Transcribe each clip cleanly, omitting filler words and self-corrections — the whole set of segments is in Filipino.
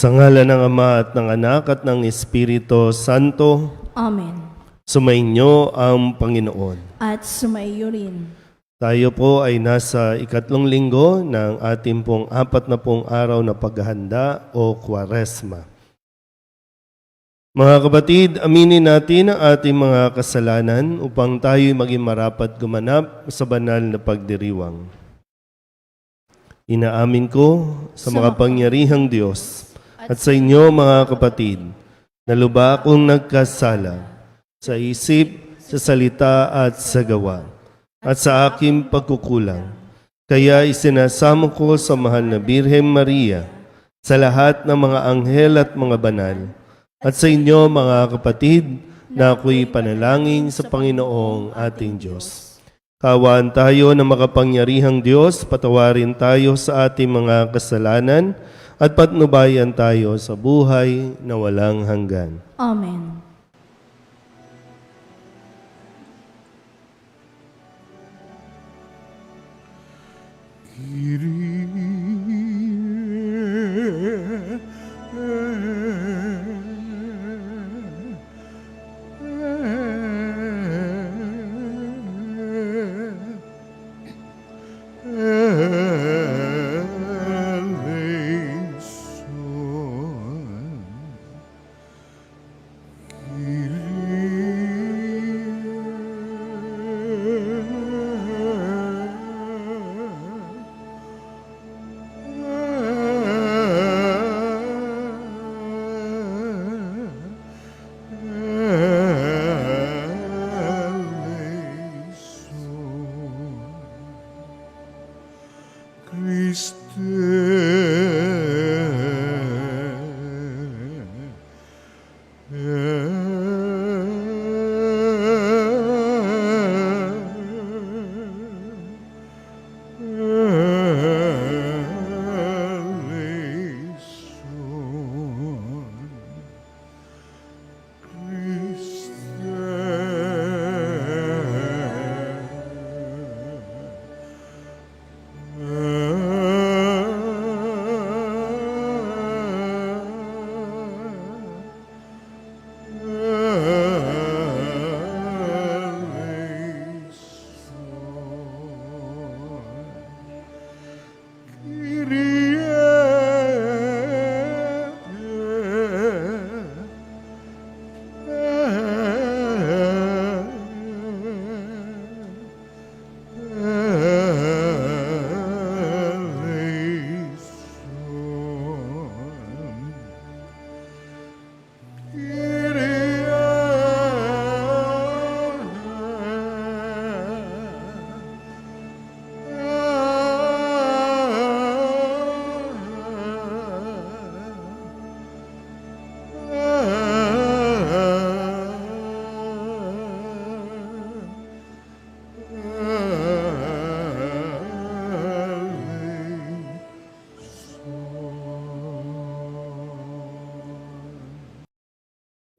Sa ngalan ng Ama at ng Anak at ng Espiritu Santo, Amen. sumainyo ang Panginoon. At sumaiyo rin. Tayo po ay nasa ikatlong linggo ng ating pong 40 araw na paghahanda o Kwaresma. Mga kapatid, aminin natin ang ating mga kasalanan upang tayo'y maging marapat gumanap sa banal na pagdiriwang. Inaamin ko sa makapangyarihang Diyos at sa inyo mga kapatid, na lubha akong nagkasala sa isip, sa salita at sa gawa, at sa aking pagkukulang. Kaya isinasamo ko sa mahal na Birhen Maria, sa lahat ng mga anghel at mga banal, at sa inyo mga kapatid, na ako'y panalangin sa Panginoong ating Diyos. Kawaan tayo ng makapangyarihang Diyos, patawarin tayo sa ating mga kasalanan, at patnubayan tayo sa buhay na walang hanggan. Amen.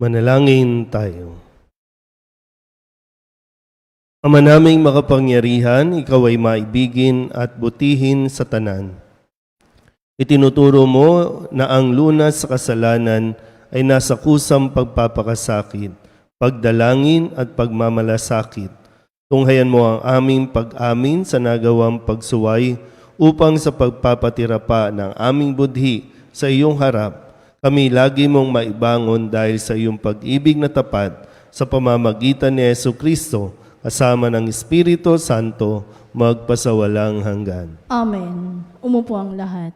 Manalangin tayo. Ama naming makapangyarihan, ikaw ay maibigin at butihin sa tanan. Itinuturo mo na ang lunas sa kasalanan ay nasa kusang pagpapakasakit, pagdalangin at pagmamalasakit. Tunghayan mo ang aming pag-amin sa nagawang pagsuway upang sa pagpapatira pa ng aming budhi sa iyong harap, kami lagi mong maibangon dahil sa iyong pag-ibig na tapat sa pamamagitan ni Jesucristo kasama ng Espiritu Santo magpasawalang hanggan. Amen. Umupo ang lahat.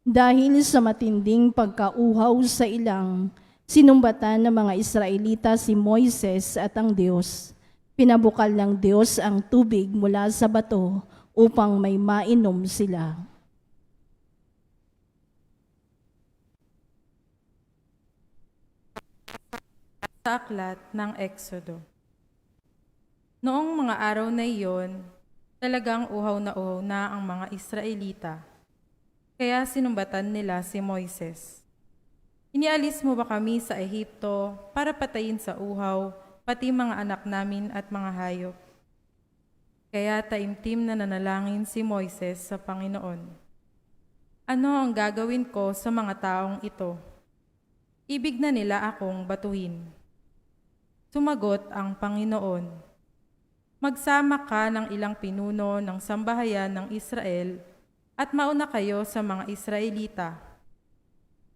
Dahil sa matinding pagkauhaw sa ilang, sinumbatan ng mga Israelita si Moises at ang Diyos. Pinabukal ng Diyos ang tubig mula sa bato upang may mainom sila. Sa aklat ng Exodo. Noong mga araw na iyon, talagang uhaw na ang mga Israelita. Kaya sinumbatan nila si Moises. Inialis mo ba kami sa Ehipto para patayin sa uhaw, pati mga anak namin at mga hayop? Kaya taimtim na nanalangin si Moises sa Panginoon. Ano ang gagawin ko sa mga taong ito? Ibig na nila akong batuhin. Sumagot ang Panginoon, magsama ka ng ilang pinuno ng sambahayan ng Israel at mauna kayo sa mga Israelita.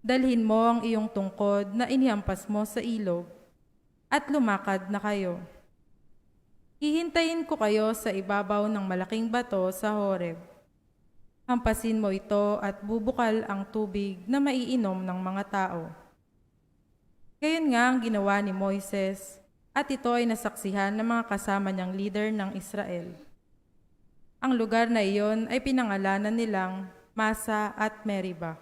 Dalhin mo ang iyong tungkod na inihampas mo sa ilog at lumakad na kayo. Hihintayin ko kayo sa ibabaw ng malaking bato sa Horeb. Hampasin mo ito at bubukal ang tubig na maiinom ng mga tao. Gayon nga ang ginawa ni Moises, at ito ay nasaksihan ng mga kasama niyang leader ng Israel. Ang lugar na iyon ay pinangalanan nilang Masa at Meriba.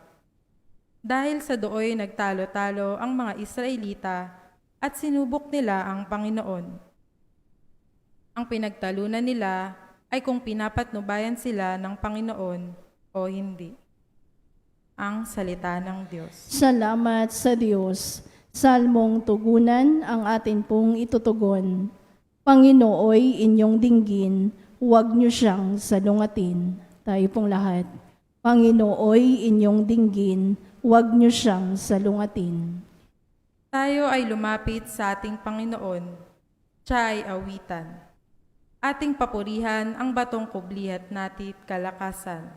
Dahil sa dooy nagtalo-talo ang mga Israelita at sinubok nila ang Panginoon. Ang pinagtalunan nila ay kung pinapatnubayan sila ng Panginoon o hindi. Ang salita ng Diyos. Salamat sa Diyos. Salmong tugunan ang atin pong itutugon. Panginooy inyong dinggin, huwag niyo siyang salungatin. Tayo pong lahat. Panginooy inyong dinggin, huwag niyo siyang salungatin. Tayo ay lumapit sa ating Panginoon. Siya ay awitan. Ating papurihan ang batong kublihat natit kalakasan.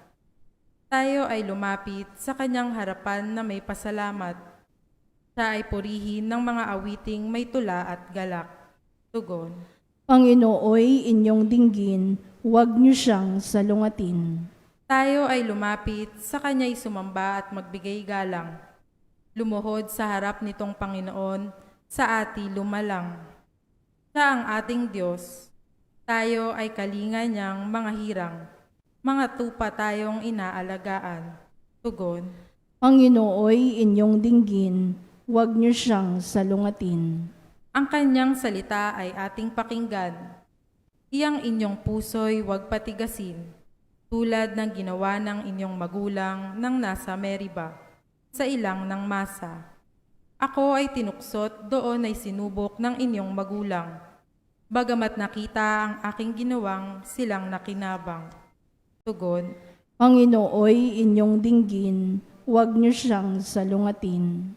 Tayo ay lumapit sa kanyang harapan na may pasalamat. Siya ay purihin ng mga awiting may tula at galak. Tugon. Panginooy inyong dinggin, huwag niyo siyang salungatin. Tayo ay lumapit sa kanya'y sumamba at magbigay galang. Lumuhod sa harap nitong Panginoon, sa ati lumalang. Siya ang ating Diyos. Tayo ay kalinga niyang mga hirang. Mga tupa tayong inaalagaan. Tugon. Panginooy inyong dinggin, huwag niyo siyang salungatin. Ang kanyang salita ay ating pakinggan. Iyang inyong puso'y huwag patigasin, tulad ng ginawa ng inyong magulang nang nasa Meriba, sa ilang ng Masa. Ako ay tinuksot, doon ay sinubok ng inyong magulang. Bagamat nakita ang aking ginawang silang nakinabang. Tugon. Panginooy inyong dinggin, huwag niyo siyang salungatin.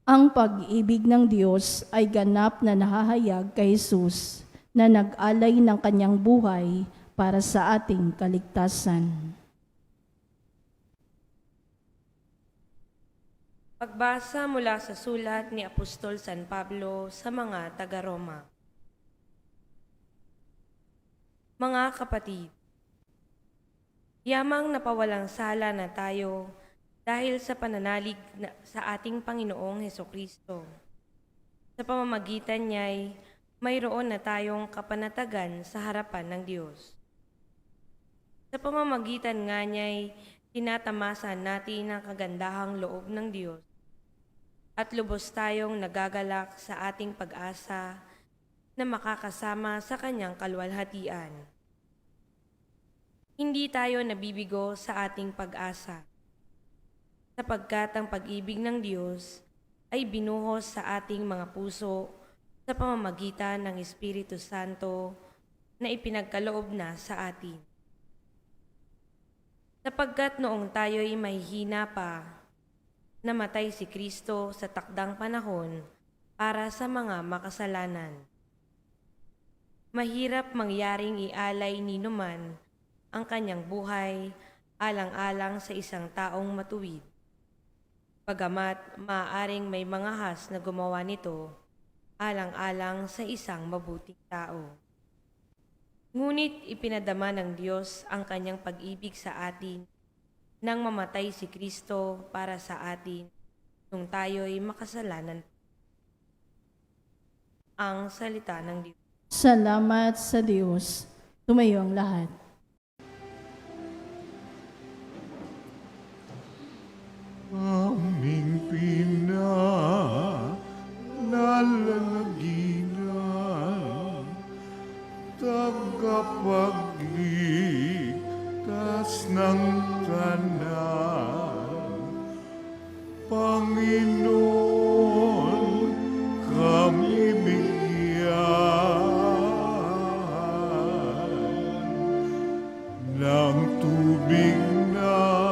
Ang pag-ibig ng Diyos ay ganap na nahahayag kay Jesus na nag-alay ng kanyang buhay para sa ating kaligtasan. Pagbasa mula sa sulat ni Apostol San Pablo sa mga taga-Roma. Mga kapatid, yamang napawalang sala na tayo dahil sa pananalig sa ating Panginoong Hesukristo. Sa pamamagitan niya'y mayroon na tayong kapanatagan sa harapan ng Diyos. Sa pamamagitan nga niya'y tinatamasan natin ang kagandahang loob ng Diyos at lubos tayong nagagalak sa ating pag-asa na makakasama sa kanyang kaluwalhatian. Hindi tayo nabibigo sa ating pag-asa, sapagkat ang pag-ibig ng Diyos ay binuhos sa ating mga puso sa pamamagitan ng Espiritu Santo na ipinagkaloob na sa atin. Sapagkat noong tayo'y mahihina pa, namatay si Kristo sa takdang panahon para sa mga makasalanan. Mahirap mangyaring ialay ni numan ang kanyang buhay alang-alang sa isang taong matuwid. Bagamat maaaring may mga has na gumawa nito alang-alang sa isang mabuting tao. Ngunit ipinadama ng Diyos ang kanyang pag-ibig sa atin nang mamatay si Kristo para sa atin nung tayo'y makasalanan. Ang salita ng Diyos. Salamat sa Diyos. Tumayo ang lahat. Aming pinanalalaginan, tagapagligtas ng tanan. Panginoon, kami bigyan ng tubig na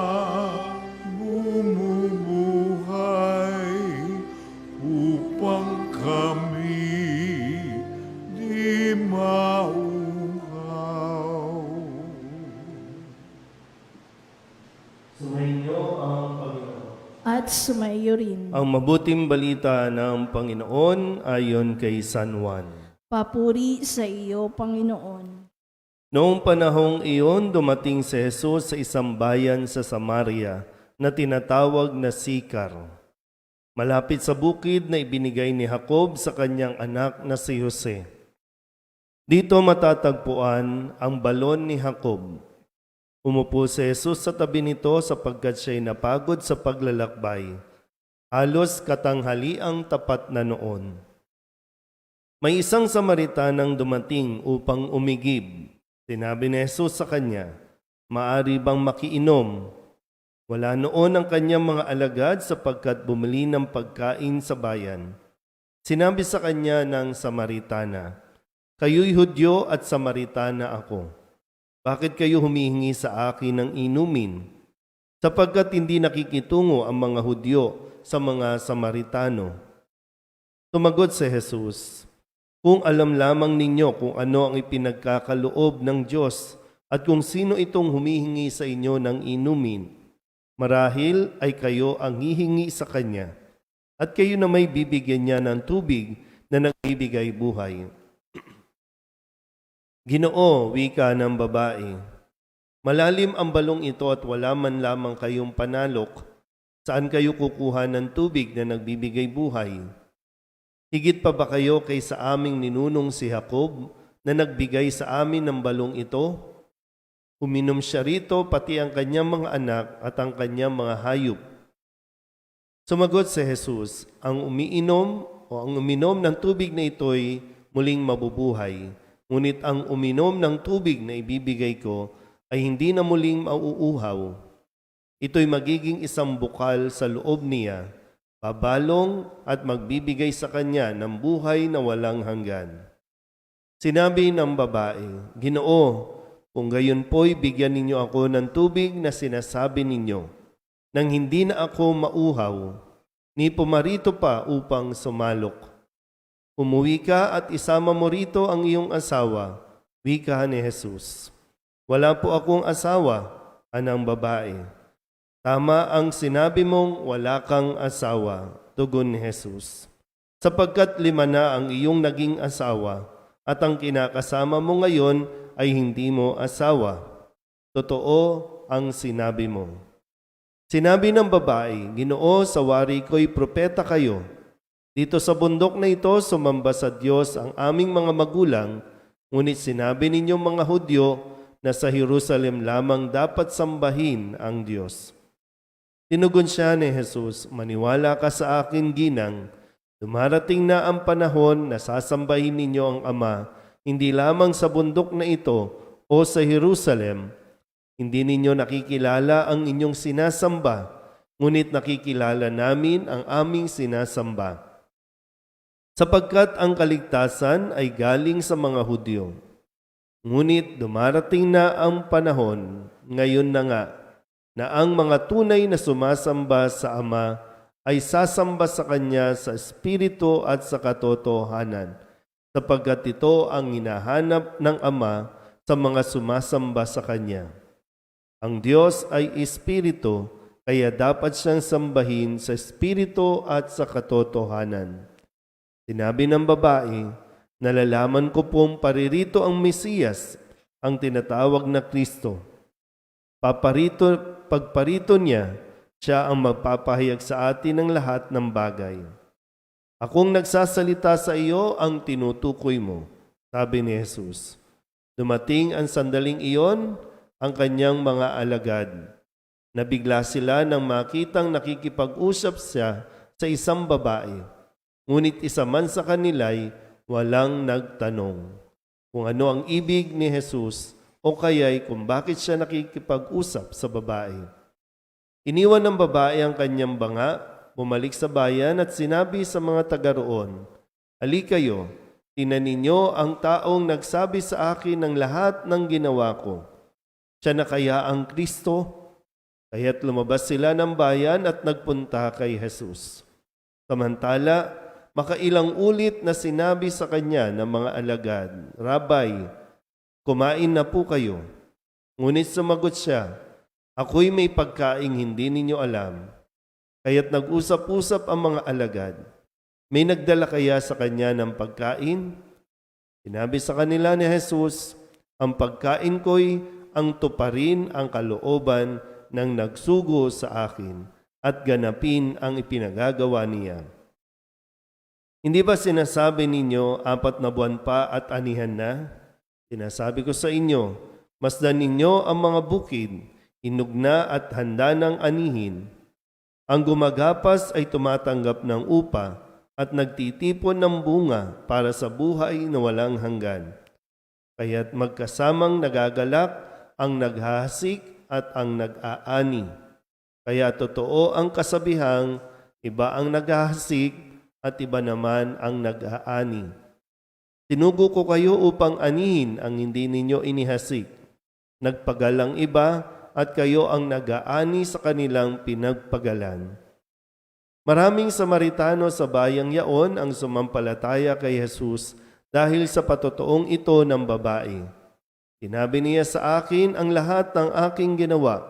Sumainyo ang Panginoon. At sumayo rin. Ang mabuting balita ng Panginoon ayon kay San Juan. Papuri sa iyo, Panginoon. Noong panahong iyon, dumating si Jesus sa isang bayan sa Samaria na tinatawag na Sikar, malapit sa bukid na ibinigay ni Jacob sa kanyang anak na si Jose. Dito matatagpuan ang balon ni Jacob. Umupo si Jesus sa tabi nito sapagkat siya'y napagod sa paglalakbay. Halos katanghaliang tapat na noon. May isang Samaritanang dumating upang umigib. Sinabi ni Jesus sa kanya, "Maari bang makiinom?" Wala noon ang kanyang mga alagad sapagkat bumili ng pagkain sa bayan. Sinabi sa kanya ng Samaritana, "Kayo'y Hudyo at Samaritana ako. Bakit kayo humihingi sa akin ng inumin? Sapagkat hindi nakikitungo ang mga Hudyo sa mga Samaritano." Tumagot si Jesus, "Kung alam lamang ninyo kung ano ang ipinagkakaloob ng Diyos at kung sino itong humihingi sa inyo ng inumin, marahil ay kayo ang hihingi sa Kanya at kayo na may bibigyan niya ng tubig na nagbibigay buhay." "Ginoo," wika ng babae, "malalim ang balong ito at wala man lamang kayong panalok. Saan kayo kukuha ng tubig na nagbibigay buhay? Higit pa ba kayo kaysa aming ninunong si Jacob na nagbigay sa amin ng balong ito? Uminom siya rito pati ang kanyang mga anak at ang kanyang mga hayop." Sumagot si Jesus, ang uminom ng tubig na ito'y muling mabubuhay. Ngunit ang uminom ng tubig na ibibigay ko ay hindi na muling mauuhaw. Ito'y magiging isang bukal sa loob niya, babalong at magbibigay sa kanya ng buhay na walang hanggan. Sinabi ng babae, "Ginoo, kung gayon po'y bigyan ninyo ako ng tubig na sinasabi ninyo, nang hindi na ako mauhaw, ni pumarito pa upang sumalok. Umuwi ka at isama mo rito ang iyong asawa," wika ni Jesus. "Wala po akong asawa," anang babae. "Tama ang sinabi mong wala kang asawa," tugon ni Jesus. "Sapagkat 5 na ang iyong naging asawa at ang kinakasama mo ngayon ay hindi mo asawa. Totoo ang sinabi mo." Sinabi ng babae, "Ginoo, sa wari ko'y propeta kayo. Dito sa bundok na ito, sumamba sa Diyos ang aming mga magulang, ngunit sinabi ninyong mga Hudyo na sa Jerusalem lamang dapat sambahin ang Diyos." Tinugon siya ni Jesus, "Maniwala ka sa akin, ginang. Dumarating na ang panahon na sasambahin ninyo ang Ama, hindi lamang sa bundok na ito o sa Jerusalem. Hindi ninyo nakikilala ang inyong sinasamba, ngunit nakikilala namin ang aming sinasamba. Sapagkat ang kaligtasan ay galing sa mga Hudyo. Ngunit dumarating na ang panahon, ngayon na nga, na ang mga tunay na sumasamba sa Ama ay sasamba sa Kanya sa Espiritu at sa katotohanan, sapagkat ito ang hinahanap ng Ama sa mga sumasamba sa Kanya. Ang Diyos ay Espiritu, kaya dapat siyang sambahin sa Espiritu at sa katotohanan." Sinabi ng babae, "Nalalaman ko pong paririto ang Mesiyas, ang tinatawag na Kristo. Pagparito niya, siya ang magpapahayag sa atin ng lahat ng bagay. Akong nagsasalita sa iyo ang tinutukoy mo," sabi ni Jesus. Dumating ang sandaling iyon, ang kanyang mga alagad. Nabigla sila nang makitang nakikipag-usap siya sa isang babae. Ngunit isa man sa kanila'y walang nagtanong kung ano ang ibig ni Jesus o kaya'y kung bakit siya nakikipag-usap sa babae. Iniwan ng babae ang kanyang banga, bumalik sa bayan at sinabi sa mga taga roon, "Halika kayo, tingnan ninyo ang taong nagsabi sa akin ng lahat ng ginawa ko. Siya na kaya ang Kristo?" Kaya't lumabas sila ng bayan at nagpunta kay Jesus. Samantala, makailang ulit na sinabi sa kanya ng mga alagad, "Rabay, kumain na po kayo." Ngunit sumagot siya, Ako'y may pagkaing hindi ninyo alam. Kaya't nag-usap-usap ang mga alagad. May nagdala kaya sa kanya ng pagkain? Sinabi sa kanila ni Jesus, ang pagkain ko'y ang tuparin ang kalooban ng nagsugo sa akin at ganapin ang ipinagagawa niya. Hindi ba sinasabi ninyo 4 na buwan pa at anihan na? Sinasabi ko sa inyo, masdan ninyo ang mga bukid, hinog na at handa ng anihin. Ang gumagapas ay tumatanggap ng upa at nagtitipon ng bunga para sa buhay na walang hanggan. Kaya't magkasamang nagagalak ang naghahasik at ang nag-aani. Kaya totoo ang kasabihang, iba ang naghahasik at iba naman ang nag-aani. Sinugo ko kayo upang anihin ang hindi ninyo inihasik. Nagpagalang iba at kayo ang nag-aani sa kanilang pinagpagalan. Maraming Samaritano sa bayang yaon ang sumampalataya kay Jesus dahil sa patotoong ito ng babae. Sinabi niya sa akin ang lahat ng aking ginawa.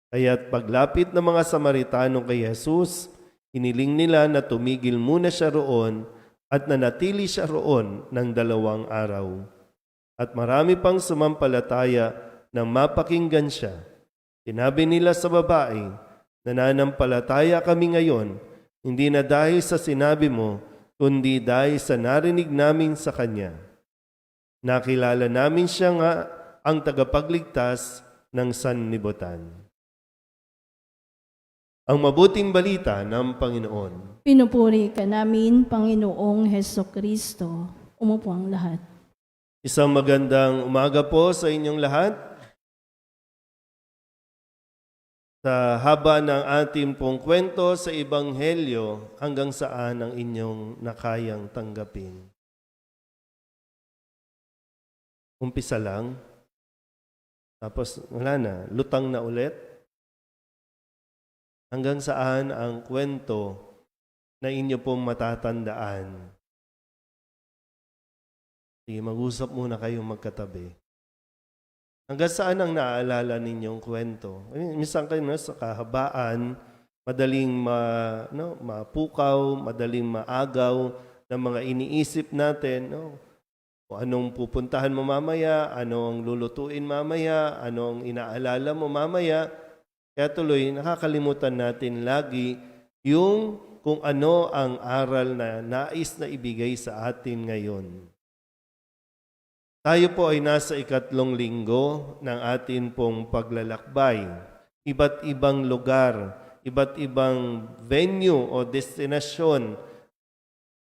Kaya't paglapit ng mga Samaritano kay Jesus, hiniling nila na tumigil muna siya roon at nanatili siya roon ng 2 araw. At marami pang sumampalataya nang mapakinggan siya. Sinabi nila sa babae, nananampalataya kami ngayon, hindi na dahil sa sinabi mo, kundi dahil sa narinig namin sa Kanya. Nakilala namin siya nga ang tagapagligtas ng sanlibutan. Ang mabuting balita ng Panginoon. Pinupuri ka namin, Panginoong Hesukristo. Umupo ang lahat. Isang magandang umaga po sa inyong lahat. Sa haba ng ating pong kwento sa Ebanghelyo, hanggang saan ang inyong nakayang tanggapin? Umpisa lang, tapos wala na, lutang na ulit. Hanggang saan ang kwento na inyo pong matatandaan? Sige, mag-usap muna kayong magkatabi. Hanggang saan ang naaalala ninyong kwento? Minsan kayo sa kahabaan, madaling mapukaw, madaling maagaw ng mga iniisip natin. Kung anong pupuntahan mo mamaya, anong lulutuin mamaya, anong inaalala mo mamaya. Kaya tuloy, nakakalimutan natin lagi yung kung ano ang aral na nais na ibigay sa atin ngayon. Tayo po ay nasa 3 linggo ng atin pong paglalakbay. Iba't ibang lugar, iba't ibang venue o destinasyon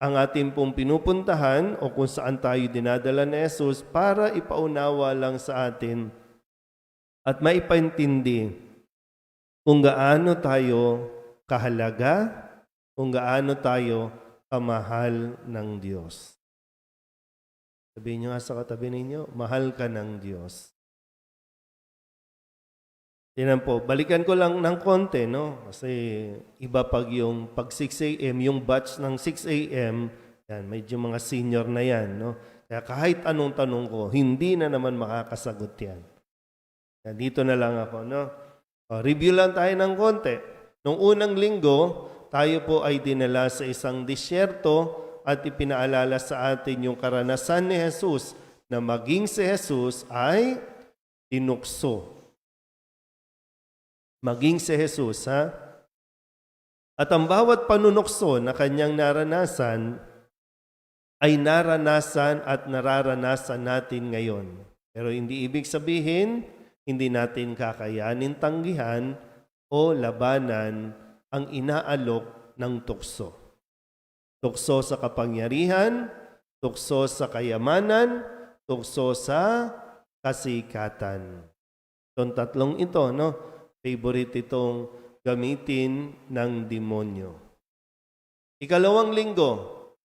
ang atin pong pinupuntahan o kung saan tayo dinadala ni Jesus para ipaunawa lang sa atin at maipaintindi kung gaano tayo kahalaga, kung gaano tayo kamahal ng Diyos. Sabihin nyo nga sa katabi ninyo, mahal ka ng Diyos. Tinan po, balikan ko lang ng konti, no? Kasi iba pag 6 a.m., yung batch ng 6 a.m., yan, medyo mga senior na yan, no? Kaya kahit anong tanong ko, hindi na naman makakasagot yan. Kaya dito na lang ako, no? Review lang tayo ng konti. Noong unang linggo, tayo po ay dinala sa isang disyerto at ipinaalala sa atin yung karanasan ni Jesus na maging si Jesus ay tinukso. Maging si Jesus, ha? At ang bawat panunukso na kanyang naranasan ay naranasan at nararanasan natin ngayon. Pero hindi ibig sabihin, hindi natin kakayanin tanggihan o labanan ang inaalok ng tukso. Tukso sa kapangyarihan, tukso sa kayamanan, tukso sa kasikatan. Itong tatlong ito, no? Favorite itong gamitin ng demonyo. 2 linggo,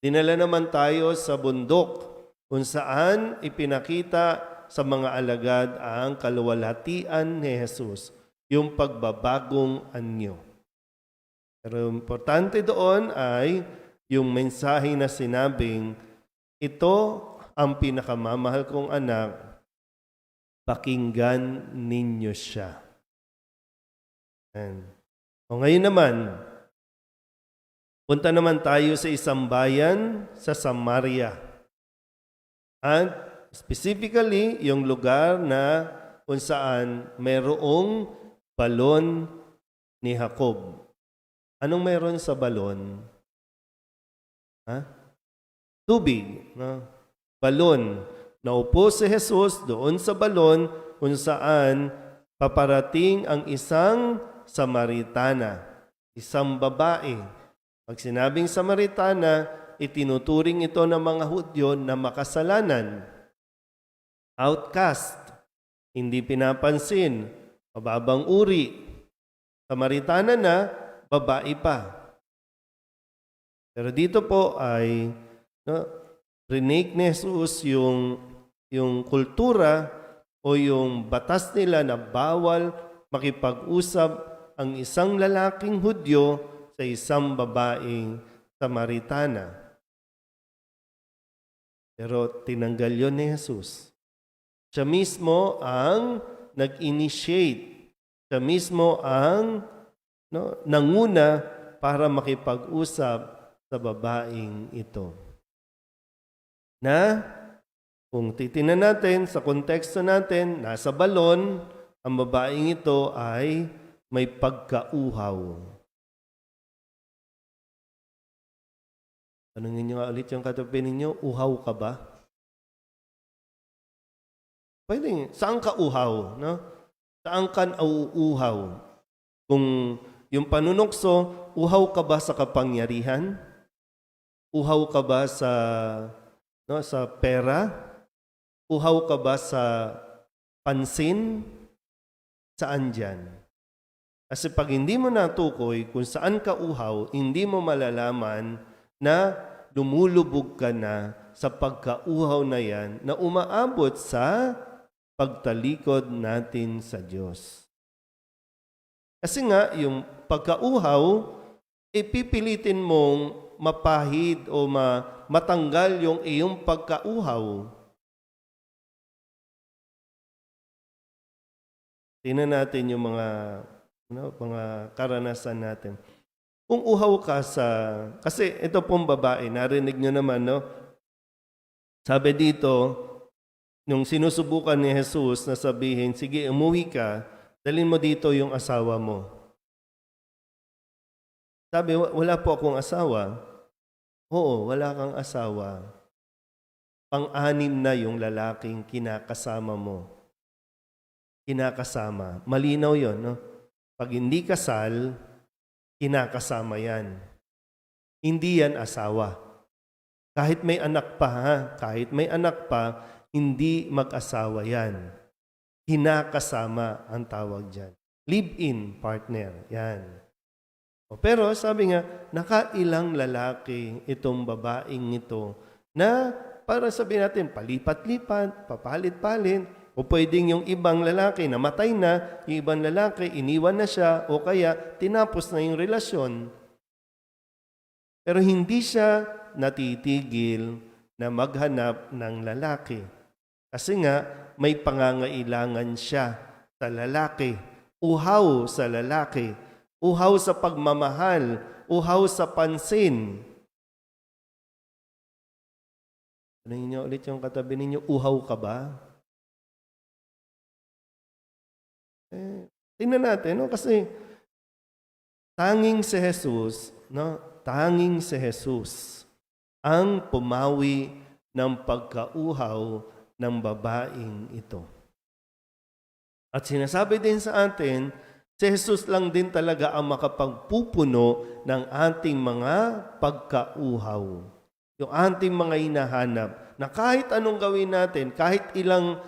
dinala naman tayo sa bundok kung saan ipinakita sa mga alagad ang kaluwalhatian ni Jesus, yung pagbabagong anyo. Pero importante doon ay yung mensahe na sinabing, ito ang pinakamamahal kong anak, pakinggan ninyo siya. Yan. O ngayon naman, punta naman tayo sa isang bayan sa Samaria. At specifically, yung lugar na kung saan mayroong balon ni Jacob. Anong meron sa balon? Tubig. No? Balon. Naupo si Jesus doon sa balon kung saan paparating ang isang Samaritana, isang babae. Pag sinabing Samaritana, itinuturing ito ng mga Hudyo na makasalanan, outcast, hindi pinapansin, mababang uri. Samaritana na, babae pa. Pero dito po ay rinake ni Jesus yung kultura o yung batas nila na bawal makipag-usap ang isang lalaking Hudyo sa isang babaeng Samaritana. Pero tinanggal yun ni Jesus. Siya mismo ang nag-initiate. Siya mismo ang nanguna para makipag-usap sa babaeng ito. Na kung titingnan natin sa konteksto natin, nasa balon, ang babaeng ito ay may pagkauhaw. Tanungin niyo nga ulit yung katabi ninyo, uhaw ka ba? Pwede, saan ka uhaw? No? Saan ka nauuhaw? Kung yung panunokso, uhaw ka ba sa kapangyarihan? Uhaw ka ba sa pera? Uhaw ka ba sa pansin? Saan dyan? Kasi pag hindi mo natukoy kung saan ka uhaw, hindi mo malalaman na lumulubog ka na sa pagkauhaw na yan na umaabot sa pagtalikod natin sa Diyos. Kasi nga, yung pagkauhaw, ipipilitin mong mapahid o matanggal yung iyong pagkauhaw. Tingnan natin yung mga karanasan natin. Kung uhaw ka kasi ito pong babae, narinig nyo naman, no? Sabi dito, nung sinusubukan ni Jesus na sabihin, sige, umuwi ka, dalhin mo dito yung asawa mo. Sabi, wala po akong asawa. Oo, wala kang asawa. Pang-anim na yung lalaking kinakasama mo. Kinakasama. Malinaw yon, no? Pag hindi kasal, kinakasama yan. Hindi yan asawa. Kahit may anak pa, kahit may anak pa, hindi mag-asawa yan. Kinakasama ang tawag dyan. Live-in partner, yan. Pero sabi nga, nakailang lalaki itong babaeng ito na para sabihin natin, palipat-lipat, papalit-palit, o pwedeng yung ibang lalaki namatay na, yung ibang lalaki iniwan na siya, o kaya tinapos na yung relasyon. Pero hindi siya natitigil na maghanap ng lalaki. Kasi nga, may pangangailangan siya sa lalaki. Uhaw sa lalaki. Uhaw sa pagmamahal. Uhaw sa pansin. Ano niyo ulit yung katabi ninyo? Uhaw ka ba? Tingnan natin, no? Kasi tanging si Jesus, no? Tanging si Jesus ang pumawi ng pagkauhaw ng babaeng ito. At sinasabi din sa atin, si Jesus lang din talaga ang makapagpupuno ng ating mga pagkauhaw. Yung ating mga hinahanap na kahit anong gawin natin, kahit ilang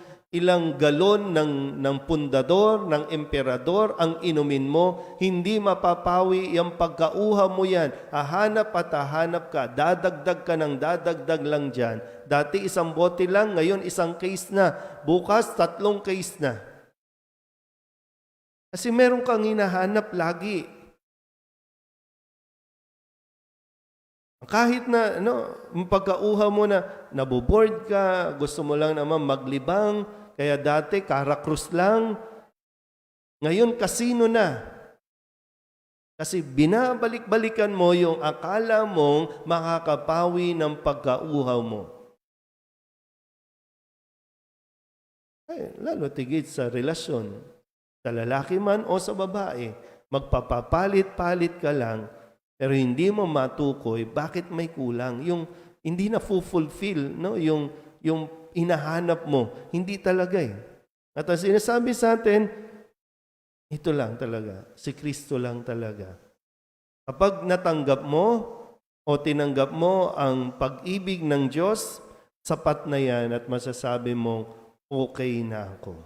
galon ng pundador, ng emperador ang inumin mo, hindi mapapawi yung pagkauha mo yan. Hahanap at hahanap ka, dadagdag ka ng dadagdag lang dyan. Dati isang bote lang, ngayon isang case na. Bukas 3 case na. Kasi meron kang hinahanap lagi. Kahit na pagkauha mo na naboboard ka, gusto mo lang naman maglibang, kaya dati karakrus lang, ngayon kasino na. Kasi binabalik-balikan mo yung akala mong makakapawi ng pagkauhaw mo. Lalo tigit sa relasyon, sa lalaki man o sa babae, magpapapalit-palit ka lang, pero hindi mo matukoy bakit may kulang. Yung hindi na fulfill, no? Yung hinahanap mo, hindi talaga eh. At ang sinasabi sa atin, ito lang talaga, si Kristo lang talaga. Kapag natanggap mo o tinanggap mo ang pag-ibig ng Diyos, sapat na yan at masasabi mo, okay na ako.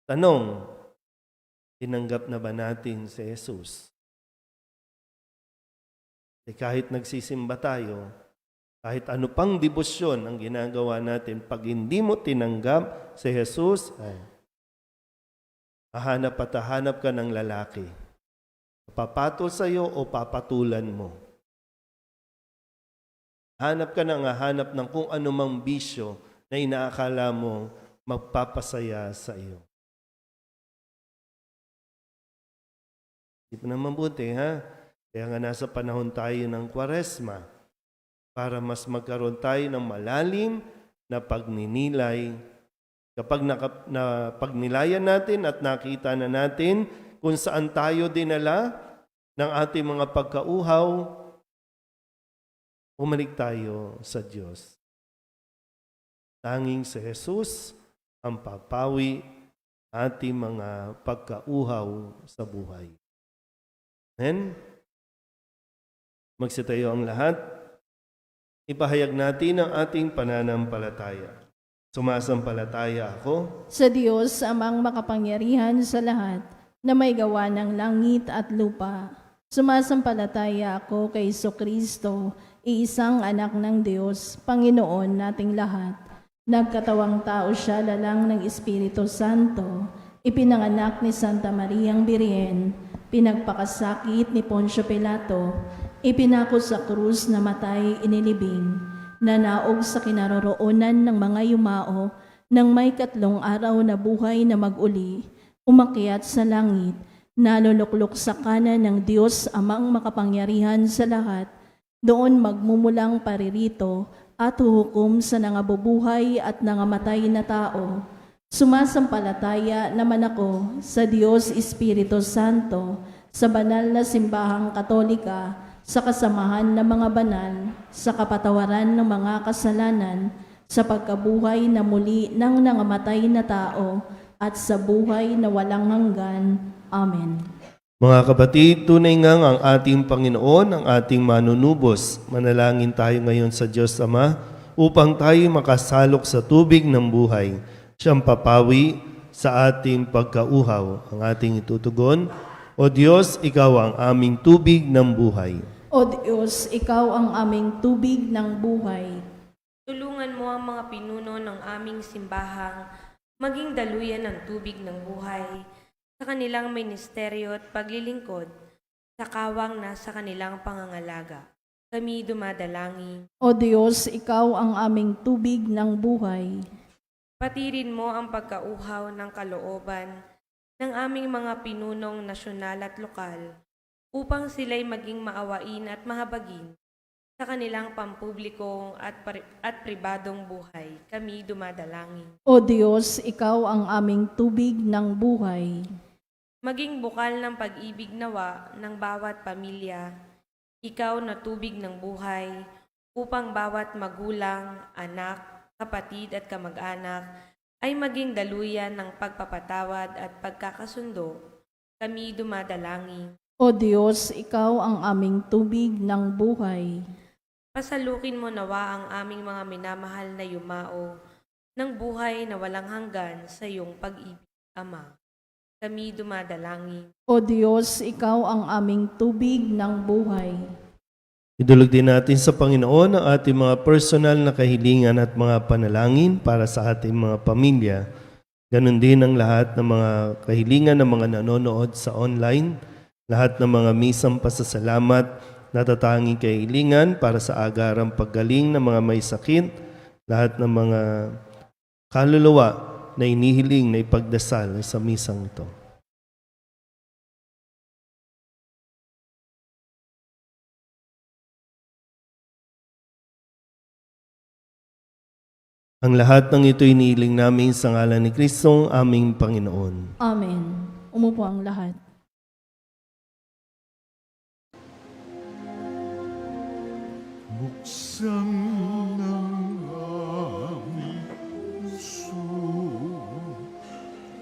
Tanong, tinanggap na ba natin si Jesus? Kahit nagsisimba tayo, kahit ano pang debosyon ang ginagawa natin, pag hindi mo tinanggap si Jesus, hahanap at hahanap ka ng lalaki. Papatol sa iyo o papatulan mo. Hanap ka hahanap ng kung anumang bisyo na inaakala mo magpapasaya sa iyo. Hindi pa naman mabuti, ha? Kaya nga nasa panahon tayo ng Kwaresma para mas magkaroon tayo ng malalim na pagninilay. Kapag pagnilayan natin at nakita na natin kung saan tayo dinala ng ating mga pagkauhaw, umalik tayo sa Diyos. Tanging si Jesus ang papawi ating mga pagkauhaw sa buhay. Amen? Magsitayo ang lahat. Ipahayag natin ang ating pananampalataya. Sumasampalataya ako Sa Diyos, amang makapangyarihan sa lahat, na may gawa ng langit at lupa. Sumasampalataya ako kay Kristo, iisang anak ng Diyos, Panginoon nating lahat. Nagkatawang tao siya lalang ng Espiritu Santo, ipinanganak ni Santa Mariang Birhen, pinagpakasakit ni Poncio Pilato, ipinako sa krus na matay inilibing, nanaog sa kinaroroonan ng mga yumao, nang may 3 araw na buhay na mag-uli, umakyat sa langit, naluluklok sa kanan ng Diyos amang makapangyarihan sa lahat, doon magmumulang paririto at huhukom sa nangabubuhay at nangamatay na tao. Sumasampalataya naman ako sa Diyos Espiritu Santo, sa banal na simbahang Katolika, sa kasamahan ng mga banal, sa kapatawaran ng mga kasalanan, sa pagkabuhay na muli ng nangamatay na tao, at sa buhay na walang hanggan. Amen. Mga kapatid, tunay nga ang ating Panginoon, ang ating manunubos. Manalangin tayo ngayon sa Diyos Ama upang tayo makasalok sa tubig ng buhay. Siyang papawi sa ating pagkauhaw. Ang ating itutugon, O Diyos, Ikaw ang aming tubig ng buhay. O Diyos, Ikaw ang aming tubig ng buhay. Tulungan mo ang mga pinuno ng aming simbahang maging daluyan ng tubig ng buhay sa kanilang ministeryo at paglilingkod sa kawang nasa kanilang pangangalaga. Kami dumadalangin. O Diyos, Ikaw ang aming tubig ng buhay. Patirin mo ang pagkauhaw ng kalooban ng aming mga pinunong nasyonal at lokal upang sila'y maging maawain at mahabagin sa kanilang pampublikong at pribadong buhay. Kami dumadalangin. O Diyos, Ikaw ang aming tubig ng buhay. Maging bukal ng pag-ibig nawa ng bawat pamilya, Ikaw na tubig ng buhay, upang bawat magulang, anak, kapatid at kamag-anak ay maging daluyan ng pagpapatawad at pagkakasundo. Kami dumadalangin. O Diyos, Ikaw ang aming tubig ng buhay. Pasalukin mo nawa ang aming mga minamahal na yumao ng buhay na walang hanggan sa iyong pag-ibig, Ama. Kami dumadalangin. O Diyos, Ikaw ang aming tubig ng buhay. Idulog din natin sa Panginoon ang ating mga personal na kahilingan at mga panalangin para sa ating mga pamilya. Ganon din ang lahat ng mga kahilingan ng mga nanonood sa online, lahat ng mga misang pasasalamat, natatanging kahilingan para sa agarang paggaling ng mga may sakit, lahat ng mga kaluluwa na inihiling na ipagdasal sa misang ito. Ang lahat ng ito iniiling namin sa ngalan ni Kristong aming Panginoon. Amen. Umupo ang lahat. Buksan ng aming puso,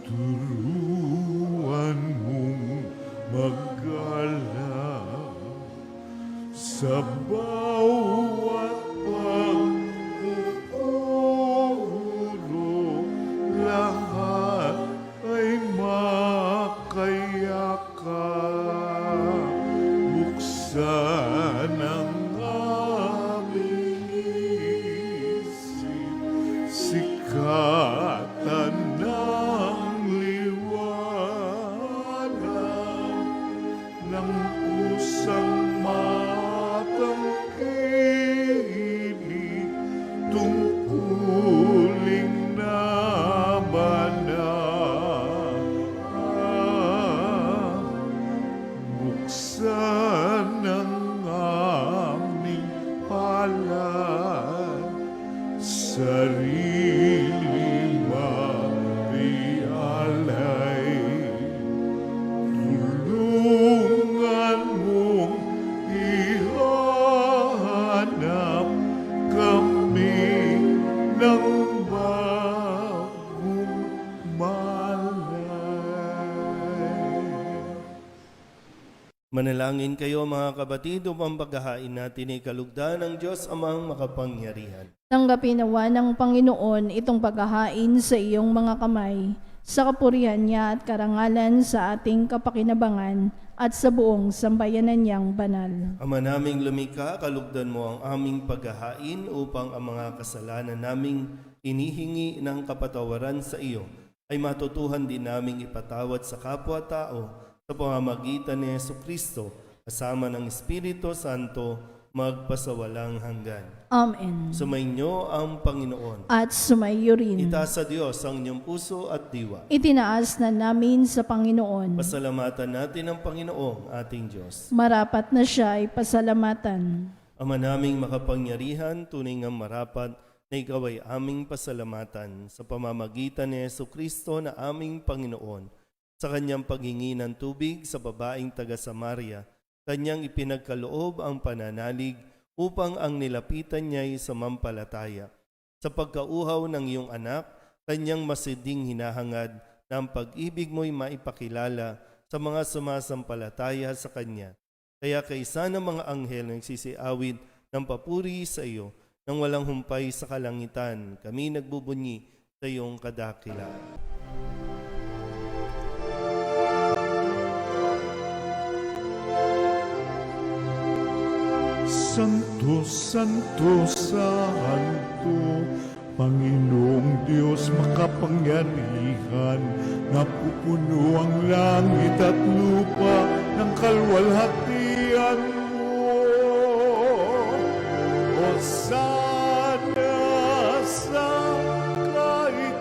turuan mong mag-alala sa bawat pagkukuro, lahat ay makayakap. Buksan ang aming isip, sikatan ng liwanag ng pusang matangkilik, tungkuling nabanal. Buksan ang aming palad, sarili marialay. Tulungan mong ihanap kami ng bagong malay. Manalangin kayo mga kapatid upang paghahain natin ay kalugdan ng Diyos amang makapangyarihan. Tanggapin nawa ng Panginoon itong paghahain sa iyong mga kamay, sa kapurihan niya at karangalan sa ating kapakinabangan at sa buong sambayanan niyang banal. Ama naming lumikha, kalugdan mo ang aming paghahain upang ang mga kasalanan naming inihingi ng kapatawaran sa iyo ay matutuhan din naming ipatawad sa kapwa-tao sa pamamagitan ni Jesucristo kasama ng Espiritu Santo magpasawalang hanggan. Amen. Sumainyo ang Panginoon. At sumayo rin. Itaas sa Diyos ang inyong puso at diwa. Itinaas na namin sa Panginoon. Pasalamatan natin ang Panginoong ating Diyos. Marapat na siya ay pasalamatan. Ama naming makapangyarihan, tunay ngang marapat na ikaw ay aming pasalamatan sa pamamagitan ni Jesucristo na aming Panginoon. Sa kanyang paghingi ng tubig sa babaeng taga Samaria, kanyang ipinagkaloob ang pananalig upang ang nilapitan niya'y samampalataya. Sa pagkauhaw ng iyong anak, kanyang masiding hinahangad na ang pag-ibig mo'y maipakilala sa mga sumasampalataya sa kanya. Kaya kaysa ng mga anghel na nagsisiawit ng papuri sa iyo, nang walang humpay sa kalangitan, kami nagbubunyi sa iyong kadakilaan. Santo, Santo, Santo, Panginoong Diyos makapangyarihan, napupuno ang langit at lupa ng kalwalhatian mo. Hosana sa kaitaasan,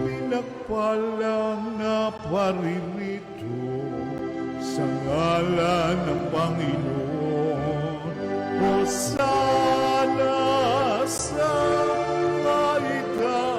pinagpalang na paririto sa ngalan ng Panginoon. Hosana sa kaitaasan.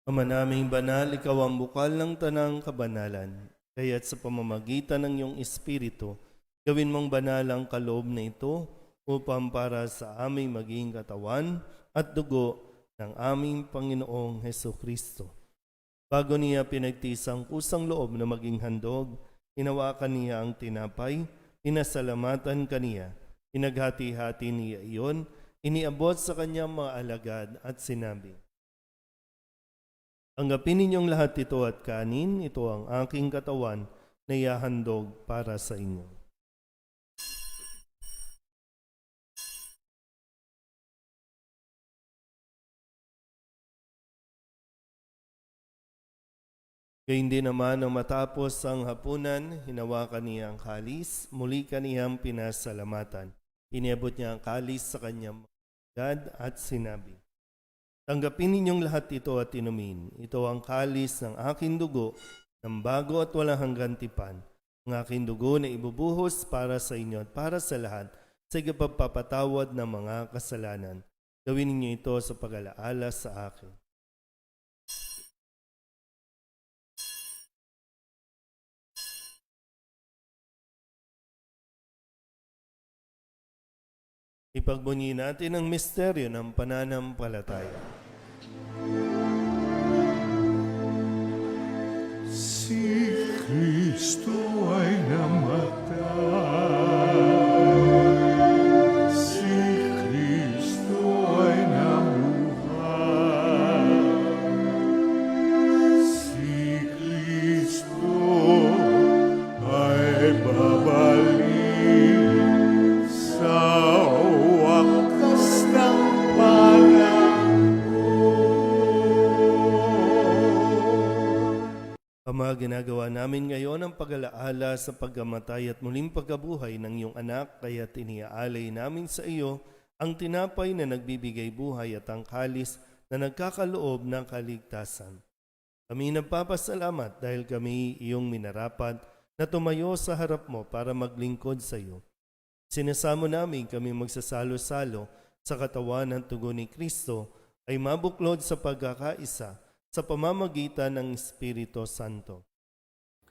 Ama naming banal, ikaw ang bukal ng tanang kabanalan. Kaya't sa pamamagitan ng iyong Espiritu, gawin mong banal ang kaloob na ito upang para sa aming maging katawan at dugo ng aming Panginoong Hesukristo. Bago niya pinagtiis ang kusang loob na maging handog, hinawakan niya ang tinapay, pinasalamatan kaniya, pinaghati-hati niya iyon, iniabot sa kanyang mga alagad at sinabi, "Tanggapin ninyong lahat ito at kanin, ito ang aking katawan na ihahandog para sa inyo." Gayun din naman nang matapos ang hapunan, hinawakan niya ang kalis, muli kaniyang pinasalamatan. Iniabot niya ang kalis sa kanyang mga alagad at sinabi, "Tanggapin ninyong lahat ito at inumin. Ito ang kalis ng aking dugo ng bago at walang hanggang tipan, ang aking dugo na ibubuhos para sa inyo at para sa lahat sa pagpapatawad ng mga kasalanan. Gawin ninyo ito sa pag-alaala sa akin. Ipagbunyi natin ang misteryo ng pananampalataya. Si Kristo ay namatay. Si Kristo ay namuhay. Si Kristo ay babalik sa wakas ng Ama, ginagawa namin ngayon ang pag-alaala sa pagkamatay at muling pagkabuhay ng iyong anak, kaya iniaalay namin sa iyo ang tinapay na nagbibigay buhay at ang kalis na nagkakaloob ng kaligtasan. Kami nagpapasalamat dahil kami iyong minarapat na tumayo sa harap mo para maglingkod sa iyo. Sinasamo namin kami magsasalo-salo sa katawan ng tugon ni Kristo ay mabuklod sa pagkakaisa sa pamamagitan ng Espiritu Santo.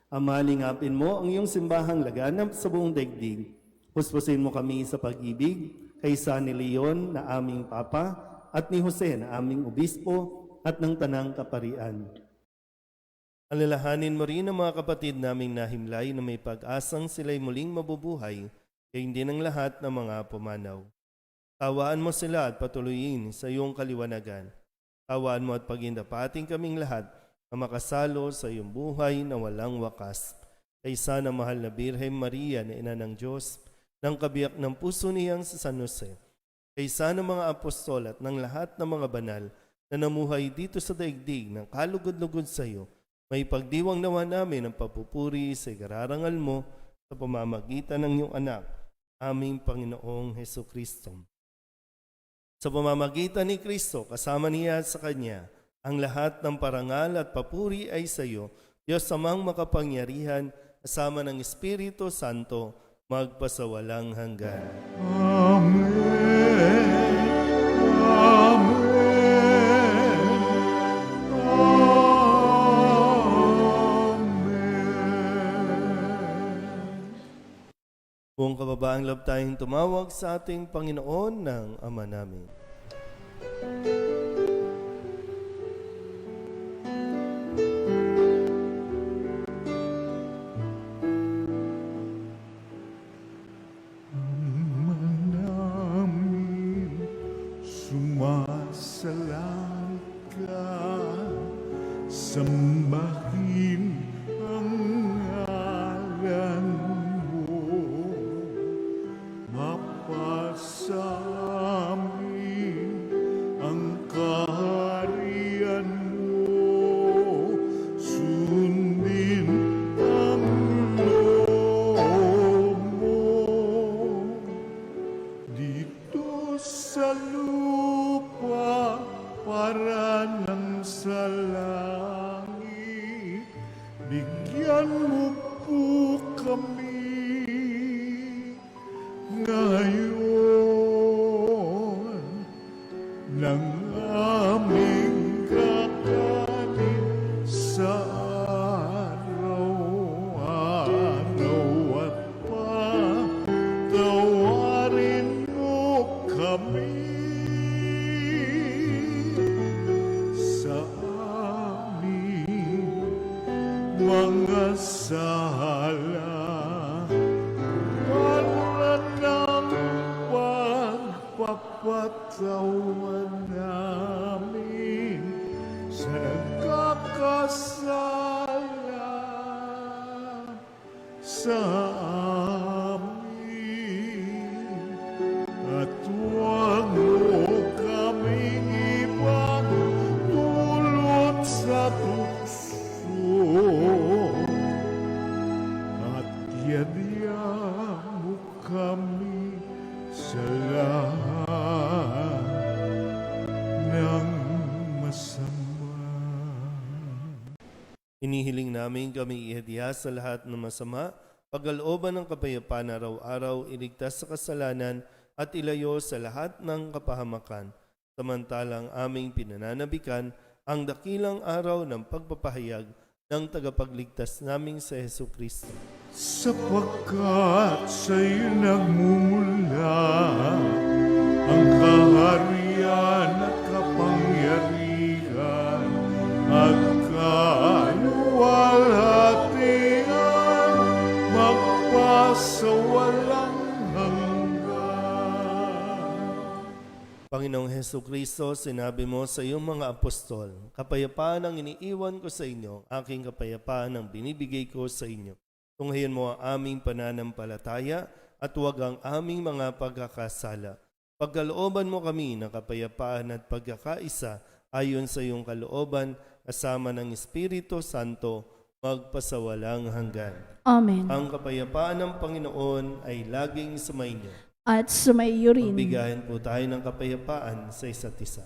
Ama, lingapin mo ang iyong simbahang laganap sa buong daigdig. Puspusin mo kami sa pag-ibig kay San Leon na aming Papa at ni Jose na aming Obispo at ng Tanang Kaparian. Alalahanin mo rin ang mga kapatid naming nahimlay na may pag-asang sila'y muling mabubuhay kaya hindi ng lahat ng mga pumanaw. Tawaan mo sila at patuloyin sa iyong kaliwanagan. Tawaan mo at pagindapating kaming lahat na makasalo sa iyong buhay na walang wakas. Kaysa ng mahal na Birhen Maria na Ina ng Diyos, ng kabiyak ng puso niyang sa San Jose, kaysa ng mga apostol at ng lahat ng mga banal na namuhay dito sa daigdig ng kalugod-lugod sa iyo, may pagdiwang nawa namin ang papupuri sa ikararangal mo sa pamamagitan ng iyong anak, aming Panginoong Hesukristo. Sa pamamagitan ni Kristo, kasama niya sa Kanya, ang lahat ng parangal at papuri ay sa iyo, Diyos Amang makapangyarihan, kasama ng Espiritu Santo, magpasawalang hanggan. Amen. Amen. Amen. Buong kababaang loob tayong tumawag sa ating Panginoon ng Ama namin. Ama namin, sumasalangit ka, sambahin ang ngalan mo, mapasa amin ang kaharian mo, sundin ang loob mo, dito sa lupa para nang sa langit. Bigyan mo po kami ngayon ng aming kakanin sa araw-araw at patawarin mo kami sa aming mga sala para ng pagpapatawa namin sa nagkakasala sa amin, at huwag mo kaming ipagdulot sa tukso, at yadya mo kami sa lahat ng masama. Hinihiling namin kami ihadiya sa lahat ng masama, pagkalooban ng kapayapaan araw-araw, iligtas sa kasalanan at ilayo sa lahat ng kapahamakan. Samantalang aming pinananabikan ang dakilang araw ng pagpapahayag ng tagapagligtas naming sa Hesu Kristo. Sapagkat sa'yo nagmumula ang kaharian at kapangyarihan at kaluwalhatian magpasawalang hanggan. Panginoong Hesu Kristo, sinabi mo sa iyong mga apostol, kapayapaan ang iniiwan ko sa inyo, aking kapayapaan ang binibigay ko sa inyo. Tunghayan mo ang aming pananampalataya at huwag ang aming mga pagkakasala. Pagkalooban mo kami ng kapayapaan at pagkakaisa ayon sa iyong kalooban kasama ng Espiritu Santo magpasawalang hanggan. Amen. Ang kapayapaan ng Panginoon ay laging sumainyo. At sumaiyo rin. Magbigayan po tayo ng kapayapaan sa isa't isa.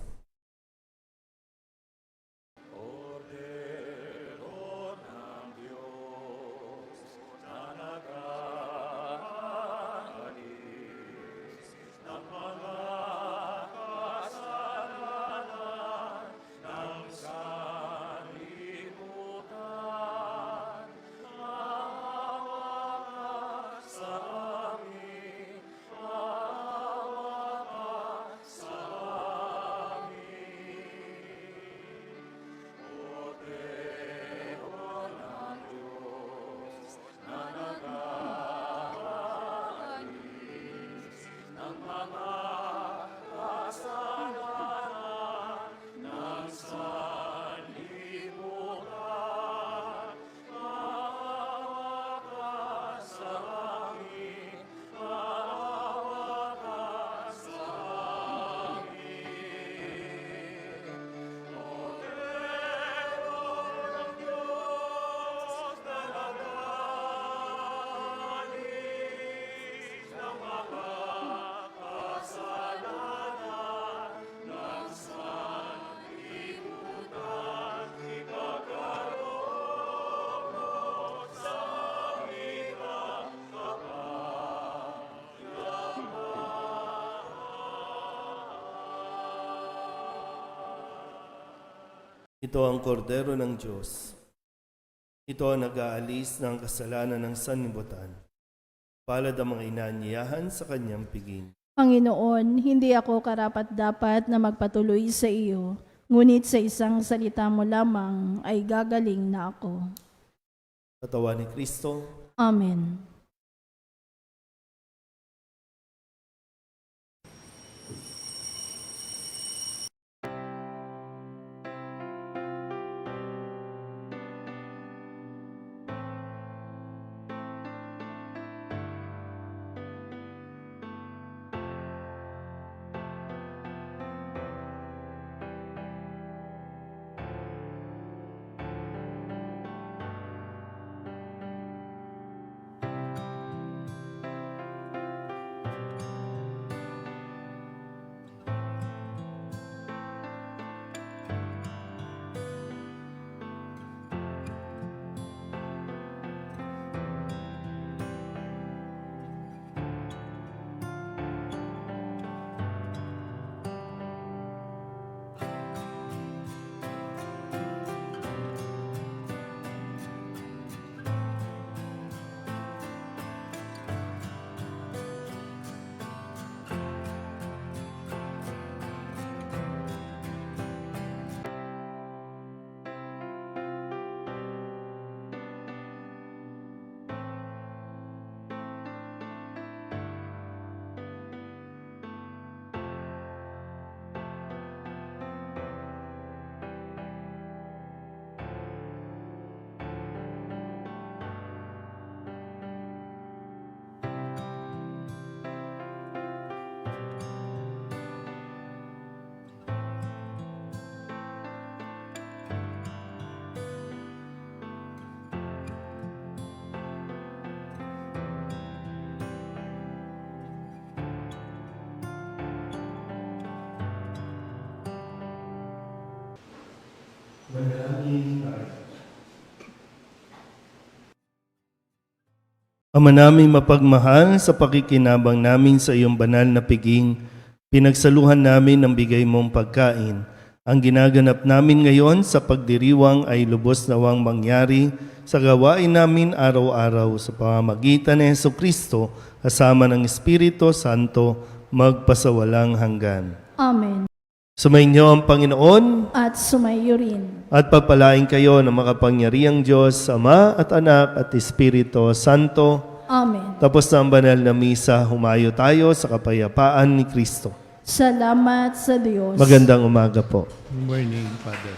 Ito ang kordero ng Diyos. Ito ang nag-aalis ng kasalanan ng sanlibutan. Palad ang mga inaanyayahan sa kanyang piging. Panginoon, hindi ako karapat-dapat na magpatuloy sa iyo, ngunit sa isang salita mo lamang ay gagaling na ako. Katawan ni Kristo, Amen. Manalangin tayo. Ama naming mapagmahal, sa pakikinabang namin sa iyong banal na piging, pinagsaluhan namin ang bigay mong pagkain. Ang ginaganap namin ngayon sa pagdiriwang ay lubos nawang mangyari sa gawain namin araw-araw sa pamamagitan ni Jesucristo kasama ng Espiritu Santo magpasawalang hanggan. Amen. Sumainyo ang Panginoon At sumayo rin. at pagpalain kayo ng makapangyarihang Diyos, Ama at Anak at Espiritu Santo. Amen. Tapos na ang banal na misa, humayo tayo sa kapayapaan ni Kristo. Salamat sa Diyos. Magandang umaga po. Good morning, Father.